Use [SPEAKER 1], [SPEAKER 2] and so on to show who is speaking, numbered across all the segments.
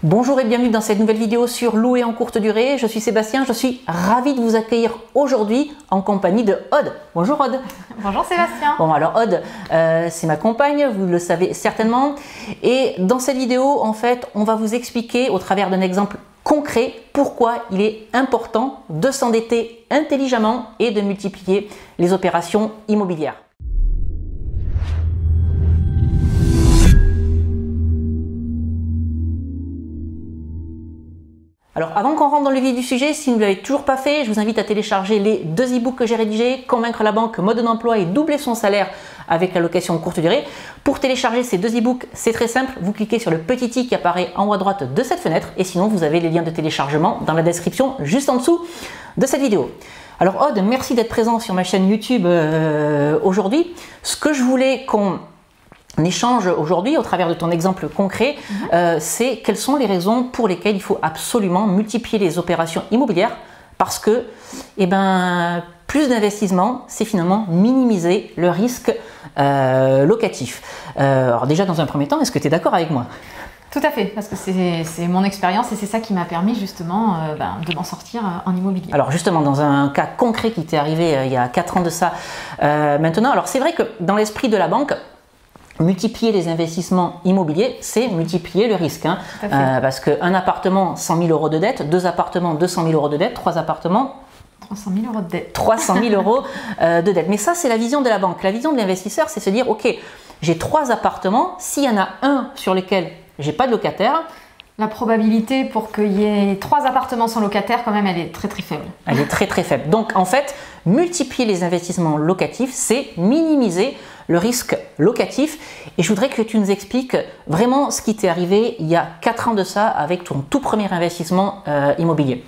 [SPEAKER 1] Bonjour et bienvenue dans cette nouvelle vidéo sur louer en courte durée. Je suis Sébastien, je suis ravi de vous accueillir aujourd'hui en compagnie de Aude. Bonjour Aude.
[SPEAKER 2] Bonjour Sébastien.
[SPEAKER 1] Bon alors Aude, c'est ma compagne, vous le savez certainement. Et dans cette vidéo, en fait, on va vous expliquer au travers d'un exemple concret pourquoi il est important de s'endetter intelligemment et de multiplier les opérations immobilières. Alors avant qu'on rentre dans le vif du sujet, si vous ne l'avez toujours pas fait, je vous invite à télécharger les deux e-books que j'ai rédigés, Convaincre la banque, mode d'emploi et doubler son salaire avec la location courte durée. Pour télécharger ces deux e-books, c'est très simple, vous cliquez sur le petit i qui apparaît en haut à droite de cette fenêtre et sinon vous avez les liens de téléchargement dans la description juste en dessous de cette vidéo. Alors Aude, merci d'être présent sur ma chaîne YouTube aujourd'hui. Ce que je voulais qu'on échange aujourd'hui au travers de ton exemple concret, c'est quelles sont les raisons pour lesquelles il faut absolument multiplier les opérations immobilières parce que plus d'investissement, c'est finalement minimiser le risque locatif. Alors déjà dans un premier temps, est-ce que tu es d'accord avec moi ?
[SPEAKER 2] Tout à fait, parce que c'est mon expérience et c'est ça qui m'a permis justement de m'en sortir en immobilier.
[SPEAKER 1] Alors justement, dans un cas concret qui t'est arrivé il y a 4 ans de ça maintenant, alors c'est vrai que dans l'esprit de la banque, multiplier les investissements immobiliers, c'est multiplier le risque. Parce qu'un appartement, 100 000 euros de dette, 2 appartements, 200 000 euros de dette, 3 appartements,
[SPEAKER 2] 300 000 euros de dette.
[SPEAKER 1] 300 000 euros de dette. Mais ça, c'est la vision de la banque. La vision de l'investisseur, c'est se dire, ok, j'ai 3 appartements, s'il y en a un sur lequel j'ai pas de locataire,
[SPEAKER 2] la probabilité pour qu'il y ait 3 appartements sans locataire, quand même, elle est très très faible.
[SPEAKER 1] Elle est très très faible. Donc en fait, multiplier les investissements locatifs, c'est minimiser le risque locatif. Et je voudrais que tu nous expliques vraiment ce qui t'est arrivé il y a 4 ans de ça avec ton tout premier investissement immobilier.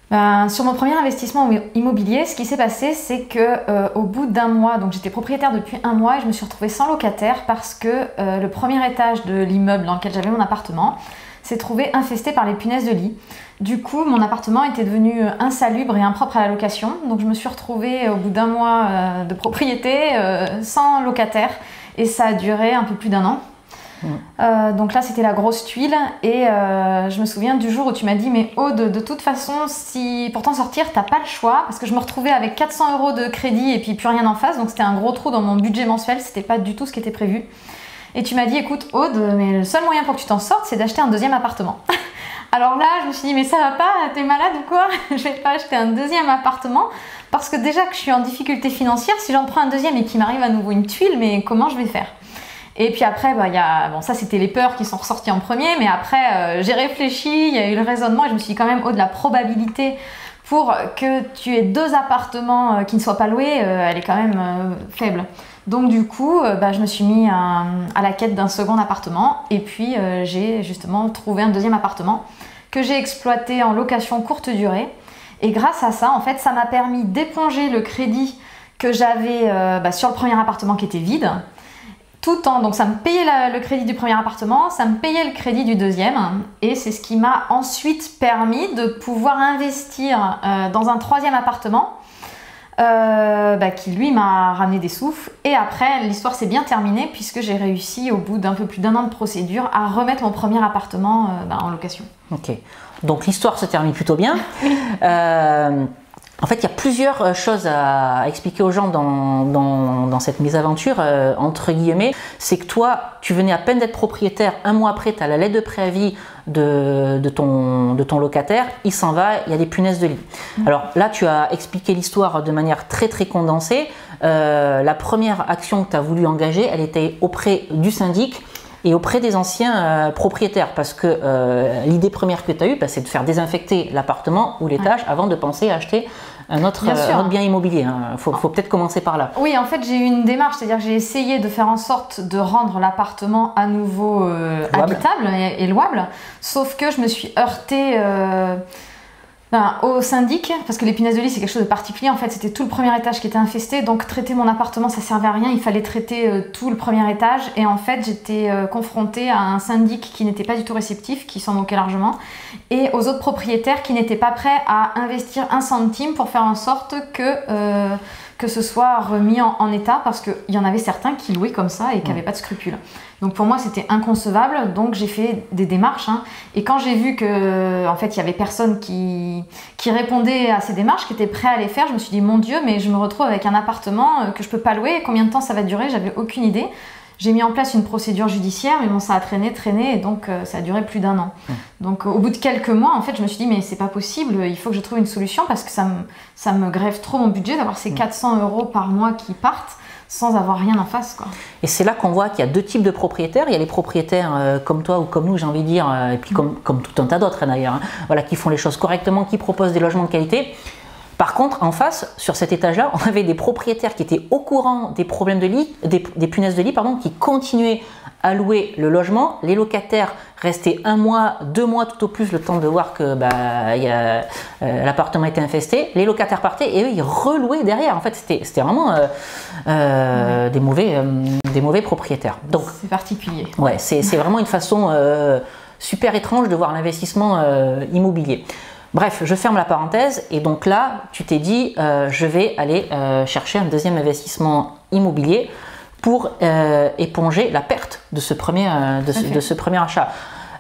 [SPEAKER 2] Sur mon premier investissement immobilier, ce qui s'est passé, c'est que au bout d'un mois, donc j'étais propriétaire depuis 1 mois et je me suis retrouvée sans locataire parce que le premier étage de l'immeuble dans lequel j'avais mon appartement s'est trouvé infesté par les punaises de lit. Du coup, mon appartement était devenu insalubre et impropre à la location. Donc je me suis retrouvée au bout d'1 mois de propriété sans locataire et ça a duré un peu plus d'1 an. Donc là c'était la grosse tuile et je me souviens du jour où tu m'as dit mais Aude, de toute façon si pour t'en sortir t'as pas le choix, parce que je me retrouvais avec 400 euros de crédit et puis plus rien en face, donc c'était un gros trou dans mon budget mensuel, c'était pas du tout ce qui était prévu. Et tu m'as dit écoute Aude, mais le seul moyen pour que tu t'en sortes c'est d'acheter un deuxième appartement. Alors là je me suis dit mais ça va pas, t'es malade ou quoi? Je vais pas acheter un deuxième appartement parce que déjà que je suis en difficulté financière, si j'en prends un deuxième et qu'il m'arrive à nouveau une tuile, mais comment je vais faire? Et puis après, ça c'était les peurs qui sont ressorties en premier, mais après j'ai réfléchi, il y a eu le raisonnement et je me suis dit quand même, de la probabilité pour que tu aies 2 appartements qui ne soient pas loués, elle est quand même faible. Donc du coup, je me suis mis à la quête d'un second appartement et puis j'ai justement trouvé un deuxième appartement que j'ai exploité en location courte durée. Et grâce à ça, en fait, ça m'a permis d'éponger le crédit que j'avais sur le premier appartement qui était vide. Donc ça me payait le crédit du premier appartement, ça me payait le crédit du deuxième et c'est ce qui m'a ensuite permis de pouvoir investir dans un 3e appartement qui lui m'a ramené des sous. Et après l'histoire s'est bien terminée puisque j'ai réussi au bout d'un peu plus d'1 an de procédure à remettre mon premier appartement en location. Ok,
[SPEAKER 1] donc l'histoire se termine plutôt bien. En fait, il y a plusieurs choses à expliquer aux gens dans cette mésaventure, entre guillemets. C'est que toi, tu venais à peine d'être propriétaire, 1 mois après, tu as la lettre de préavis de ton locataire, il s'en va, il y a des punaises de lit. Alors là, tu as expliqué l'histoire de manière très très condensée. La première action que tu as voulu engager, elle était auprès du syndic et auprès des anciens propriétaires, parce que l'idée première que tu as eue, c'est de faire désinfecter l'appartement ou l'étage avant de penser à acheter un autre bien immobilier. Il faut peut-être commencer par là.
[SPEAKER 2] Oui, en fait, j'ai eu une démarche, c'est-à-dire que j'ai essayé de faire en sorte de rendre l'appartement à nouveau habitable et louable, sauf que je me suis heurtée au syndic, parce que les punaises de lit c'est quelque chose de particulier. En fait, c'était tout le premier étage qui était infesté, donc traiter mon appartement ça servait à rien, il fallait traiter tout le premier étage. Et en fait j'étais confrontée à un syndic qui n'était pas du tout réceptif, qui s'en moquait largement, et aux autres propriétaires qui n'étaient pas prêts à investir 1 centime pour faire en sorte que que ce soit remis en état, parce qu'il y en avait certains qui louaient comme ça et qui n'avaient pas de scrupules. Donc pour moi c'était inconcevable, donc j'ai fait des démarches, hein. Et quand j'ai vu que en fait il y avait personne qui répondait à ces démarches, qui était prêt à les faire, je me suis dit mon Dieu, mais je me retrouve avec un appartement que je peux pas louer, combien de temps ça va durer, j'avais aucune idée. J'ai mis en place une procédure judiciaire, mais bon, ça a traîné, et donc ça a duré plus d'1 an. Donc au bout de quelques mois, en fait, je me suis dit, mais c'est pas possible, il faut que je trouve une solution parce que ça me grève trop mon budget d'avoir ces 400 € par mois qui partent sans avoir rien en face, quoi. Et
[SPEAKER 1] c'est là qu'on voit qu'il y a 2 types de propriétaires. Il y a les propriétaires comme toi ou comme nous, j'ai envie de dire, et puis comme tout un tas d'autres d'ailleurs, hein, voilà, qui font les choses correctement, qui proposent des logements de qualité. Par contre, en face, sur cet étage-là, on avait des propriétaires qui étaient au courant des problèmes de lit, des punaises de lit, pardon, qui continuaient à louer le logement. Les locataires restaient 1 mois, 2 mois tout au plus, le temps de voir que l'appartement était infesté. Les locataires partaient et eux, ils relouaient derrière. En fait, c'était vraiment des mauvais propriétaires. Donc,
[SPEAKER 2] c'est particulier.
[SPEAKER 1] Ouais, c'est vraiment une façon super étrange de voir l'investissement immobilier. Bref, je ferme la parenthèse et donc là, tu t'es dit, je vais aller chercher un deuxième investissement immobilier pour éponger la perte de ce premier achat.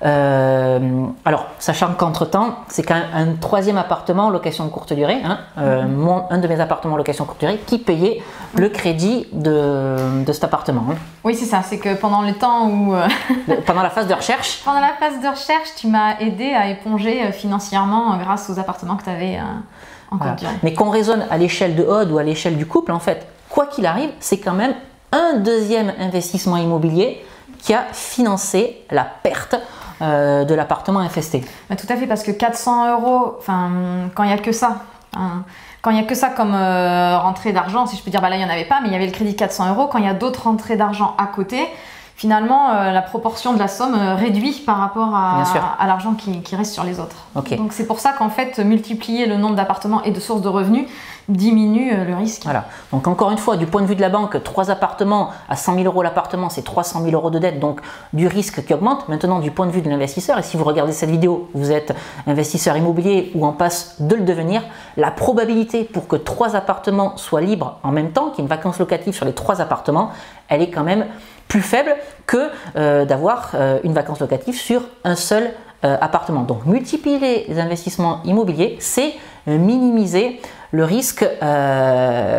[SPEAKER 1] Alors, sachant qu'entre-temps, c'est quand même un 3e appartement en location courte durée, hein, un de mes appartements en location courte durée qui payait le crédit de cet appartement. Hein.
[SPEAKER 2] Oui, c'est ça, c'est que pendant le temps où...
[SPEAKER 1] pendant la phase de recherche.
[SPEAKER 2] Pendant la phase de recherche, tu m'as aidé à éponger financièrement grâce aux appartements que tu avais en courte durée.
[SPEAKER 1] Mais qu'on raisonne à l'échelle de Aude ou à l'échelle du couple, en fait, quoi qu'il arrive, c'est quand même un deuxième investissement immobilier qui a financé la perte de l'appartement infesté.
[SPEAKER 2] Tout à fait, parce que 400 €, quand il n'y a que ça, quand il n'y a que ça comme rentrée d'argent, si je peux dire, là il n'y en avait pas, mais il y avait le crédit 400 €, quand il y a d'autres rentrées d'argent à côté, finalement la proportion de la somme réduit par rapport à l'argent qui reste sur les autres.
[SPEAKER 1] Okay.
[SPEAKER 2] Donc c'est pour ça qu'en fait, multiplier le nombre d'appartements et de sources de revenus diminue le risque.
[SPEAKER 1] Voilà. Donc encore une fois, du point de vue de la banque, 3 appartements à 100 000 € l'appartement, c'est 300 000 € de dette, donc du risque qui augmente. Maintenant, du point de vue de l'investisseur, et si vous regardez cette vidéo, vous êtes investisseur immobilier ou en passe de le devenir, la probabilité pour que 3 appartements soient libres en même temps, qu'il y ait une vacance locative sur les 3 appartements, elle est quand même plus faible que d'avoir une vacance locative sur un seul appartement. Donc multiplier les investissements immobiliers, c'est minimiser le risque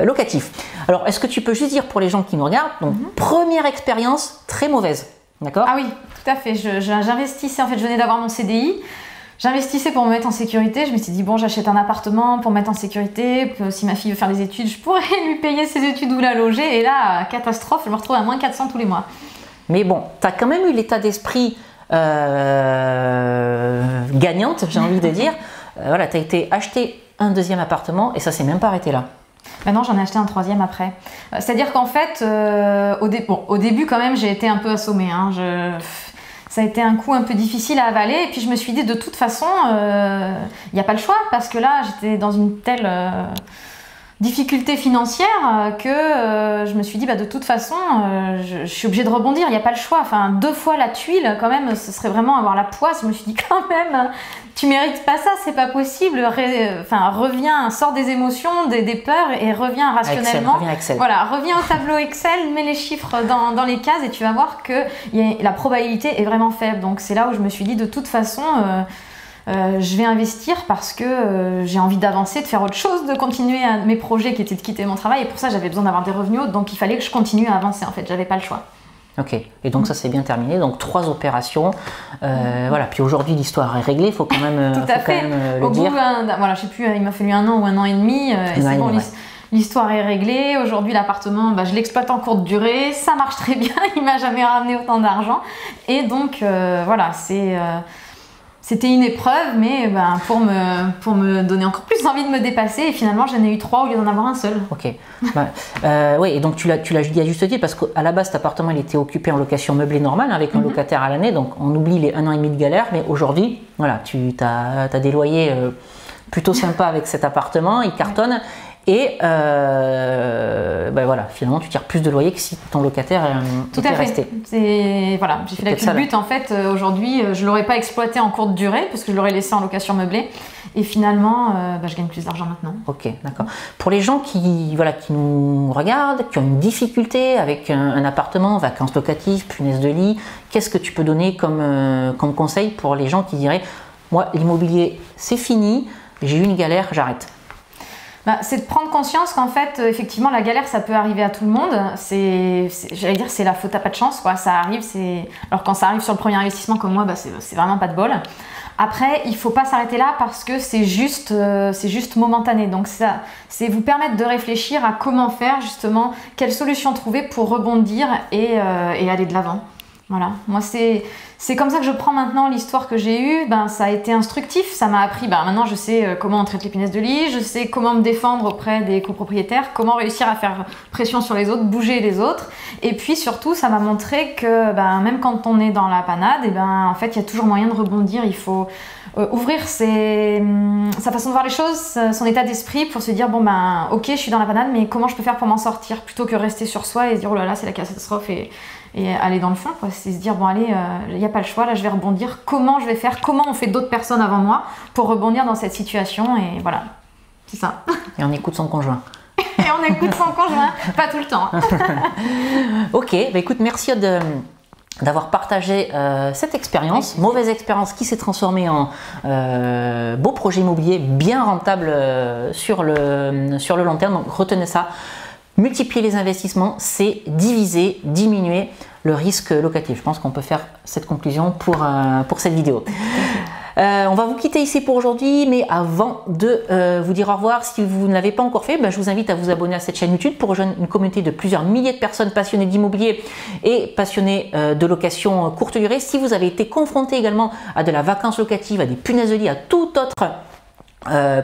[SPEAKER 1] locatif. Alors, est-ce que tu peux juste dire pour les gens qui nous regardent, donc première expérience très mauvaise, d'accord?
[SPEAKER 2] Ah oui, tout à fait. J'investissais, en fait, je venais d'avoir mon CDI. J'investissais pour me mettre en sécurité. Je me suis dit, bon, j'achète un appartement pour me mettre en sécurité. Si ma fille veut faire des études, je pourrais lui payer ses études ou la loger. Et là, catastrophe, je me retrouve à moins 400 tous les mois.
[SPEAKER 1] Mais bon, tu as quand même eu l'état d'esprit gagnante, j'ai envie de dire. Voilà, tu as été acheter un deuxième appartement et ça s'est même pas arrêté là.
[SPEAKER 2] Non, j'en ai acheté un 3e après. C'est-à-dire qu'en fait, au début quand même, j'ai été un peu assommée. Hein. Ça a été un coup un peu difficile à avaler et puis je me suis dit de toute façon, il n'y a pas le choix parce que là, j'étais dans une telle difficulté financière que je me suis dit de toute façon, je suis obligée de rebondir, il n'y a pas le choix. Enfin, 2 fois la tuile, quand même, ce serait vraiment avoir la poisse. Je me suis dit quand même, tu mérites pas ça, c'est pas possible. Reviens, sors des émotions, des peurs et reviens rationnellement.
[SPEAKER 1] Excel.
[SPEAKER 2] Voilà, reviens au tableau Excel, mets les chiffres dans les cases et tu vas voir que la probabilité est vraiment faible. Donc c'est là où je me suis dit de toute façon, je vais investir parce que j'ai envie d'avancer, de faire autre chose, de continuer mes projets qui étaient de quitter mon travail et pour ça j'avais besoin d'avoir des revenus autres, donc il fallait que je continue à avancer en fait, j'avais pas le choix.
[SPEAKER 1] Ok, et donc ça s'est bien terminé, donc 3 opérations, voilà, puis aujourd'hui l'histoire est réglée, il faut quand même,
[SPEAKER 2] tout à fait.
[SPEAKER 1] le dire.
[SPEAKER 2] Voilà, je sais plus, il m'a fallu 1 an ou 1 an et demi, et c'est bon, l'histoire est réglée, aujourd'hui l'appartement, je l'exploite en courte durée, ça marche très bien, il m'a jamais ramené autant d'argent, et donc voilà, c'était une épreuve, mais pour me donner encore plus envie de me dépasser, et finalement j'en ai eu 3 au lieu d'en avoir un seul.
[SPEAKER 1] Ok. Oui, et donc tu l'as dit à juste titre, parce qu'à la base cet appartement il était occupé en location meublée normale, avec un locataire à l'année, donc on oublie les 1 an et demi de galère, mais aujourd'hui, voilà, tu as des loyers plutôt sympas avec cet appartement, il cartonne. Et voilà, finalement, tu tires plus de loyer que si ton locataire était resté.
[SPEAKER 2] Voilà, j'ai fait la culbute. En fait, aujourd'hui, je ne l'aurais pas exploité en courte durée parce que je l'aurais laissé en location meublée. Et finalement, je gagne plus d'argent maintenant. Ok, d'accord. Pour les gens qui nous regardent, qui ont une difficulté avec un appartement, vacances locatives, punaise de lit, qu'est-ce que tu peux donner comme conseil pour les gens qui diraient « Moi, l'immobilier, c'est fini, j'ai eu une galère, j'arrête ». C'est de prendre conscience qu'en fait, effectivement, la galère, ça peut arriver à tout le monde. J'allais dire, c'est la faute à pas de chance, quoi. Ça arrive, alors quand ça arrive sur le premier investissement comme moi, c'est vraiment pas de bol. Après, il faut pas s'arrêter là parce que c'est juste momentané. Donc c'est vous permettre de réfléchir à comment faire justement, quelle solution trouver pour rebondir et aller de l'avant. Voilà, moi c'est comme ça que je prends maintenant l'histoire que j'ai eue. Ça a été instructif, ça m'a appris, maintenant je sais comment on traite les punaises de lit, je sais comment me défendre auprès des copropriétaires, comment réussir à faire pression sur les autres, bouger les autres. Et puis surtout, ça m'a montré que même quand on est dans la panade, en fait il y a toujours moyen de rebondir. Il faut ouvrir sa façon de voir les choses, son état d'esprit pour se dire ok, je suis dans la panade, mais comment je peux faire pour m'en sortir, plutôt que rester sur soi et se dire oh là là, c'est la catastrophe et aller dans le fond, quoi. C'est se dire allez, il n'y a pas le choix, là je vais rebondir, comment je vais faire, comment ont fait d'autres personnes avant moi pour rebondir dans cette situation, et voilà, c'est ça.
[SPEAKER 1] Et on écoute son conjoint.
[SPEAKER 2] Et on écoute son conjoint, pas tout le temps.
[SPEAKER 1] Ok, écoute, merci d'avoir partagé cette expérience, mauvaise expérience qui s'est transformée en beau projet immobilier bien rentable sur le long terme. Donc retenez ça, multiplier les investissements, c'est diviser, diminuer le risque locatif. Je pense qu'on peut faire cette conclusion pour cette vidéo. On va vous quitter ici pour aujourd'hui, mais avant de vous dire au revoir, si vous ne l'avez pas encore fait, je vous invite à vous abonner à cette chaîne YouTube pour rejoindre une communauté de plusieurs milliers de personnes passionnées d'immobilier et passionnées de location courte durée. Si vous avez été confronté également à de la vacance locative, à des punaises de lit, à tout autre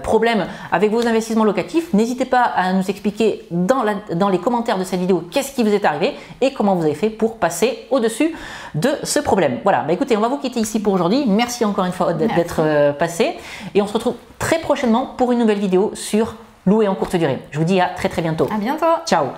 [SPEAKER 1] problème avec vos investissements locatifs, n'hésitez pas à nous expliquer dans les commentaires de cette vidéo qu'est-ce qui vous est arrivé et comment vous avez fait pour passer au-dessus de ce problème. Voilà, écoutez, on va vous quitter ici pour aujourd'hui. Merci encore une fois d'être passé et on se retrouve très prochainement pour une nouvelle vidéo sur louer en courte durée. Je vous dis à très bientôt.
[SPEAKER 2] À bientôt.
[SPEAKER 1] Ciao.